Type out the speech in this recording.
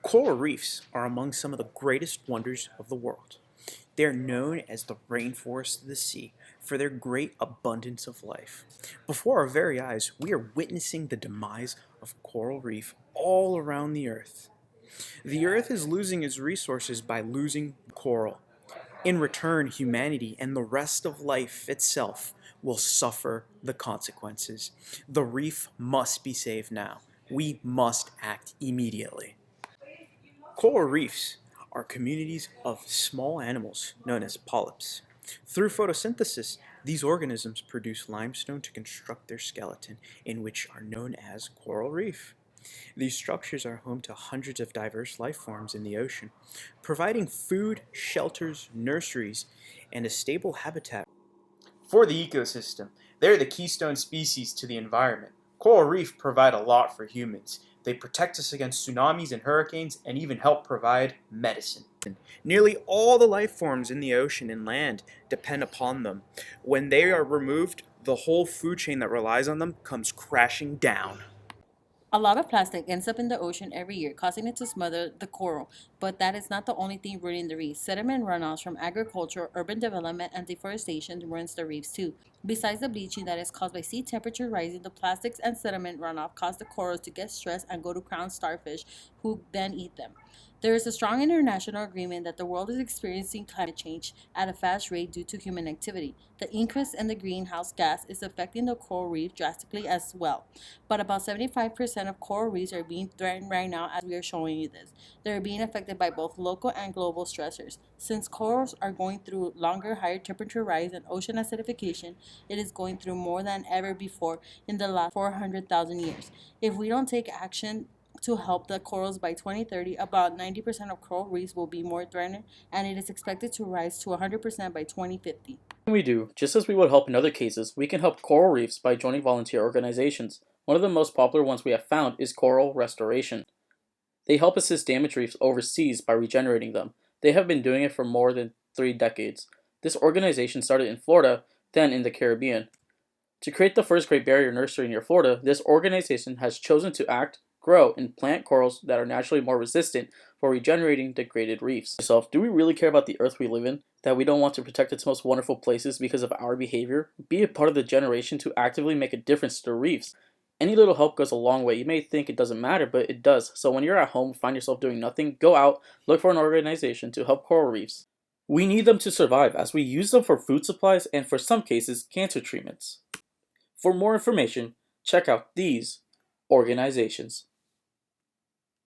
Coral reefs are among some of the greatest wonders of the world. They are known as the rainforest of the sea for their great abundance of life. Before our very eyes, we are witnessing the demise of coral reef all around the earth. The earth is losing its resources by losing coral. In return, humanity and the rest of life itself will suffer the consequences. The reef must be saved now. We must act immediately. Coral reefs are communities of small animals known as polyps. Through photosynthesis, these organisms produce limestone to construct their skeleton, in which are known as coral reef. These structures are home to hundreds of diverse life forms in the ocean, providing food, shelters, nurseries, and a stable habitat for the ecosystem. They're the keystone species to the environment. Coral reef provide a lot for humans. They protect us against tsunamis and hurricanes and even help provide medicine. Nearly all the life forms in the ocean and land depend upon them. When they are removed, the whole food chain that relies on them comes crashing down. A lot of plastic ends up in the ocean every year, causing it to smother the coral. But that is not the only thing ruining the reefs. Sediment runoffs from agriculture, urban development, and deforestation ruins the reefs too. Besides the bleaching that is caused by sea temperature rising, the plastics and sediment runoff cause the corals to get stressed and go to crown starfish, who then eat them. There is a strong international agreement that the world is experiencing climate change at a fast rate due to human activity. The increase in the greenhouse gas is affecting the coral reef drastically as well. But about 75% of coral reefs are being threatened right now as we are showing you this. They're being affected by both local and global stressors. Since corals are going through longer, higher temperature rise and ocean acidification, it is going through more than ever before in the last 400,000 years. If we don't take action to help the corals by 2030, about 90% of coral reefs will be more threatened, and it is expected to rise to 100% by 2050. We do, just as we would help in other cases, we can help coral reefs by joining volunteer organizations. One of the most popular ones we have found is Coral Restoration. They help assist damaged reefs overseas by regenerating them. They have been doing it for more than 3 decades. This organization started in Florida, then in the Caribbean. To create the first Great Barrier Nursery near Florida, this organization has chosen to act, grow, and plant corals that are naturally more resistant for regenerating degraded reefs. So, do we really care about the earth we live in? That we don't want to protect its most wonderful places because of our behavior? Be a part of the generation to actively make a difference to the reefs. Any little help goes a long way. You may think it doesn't matter, but it does. So when you're at home, find yourself doing nothing, go out, look for an organization to help coral reefs. We need them to survive as we use them for food supplies and, for some cases, cancer treatments. For more information, check out these organizations.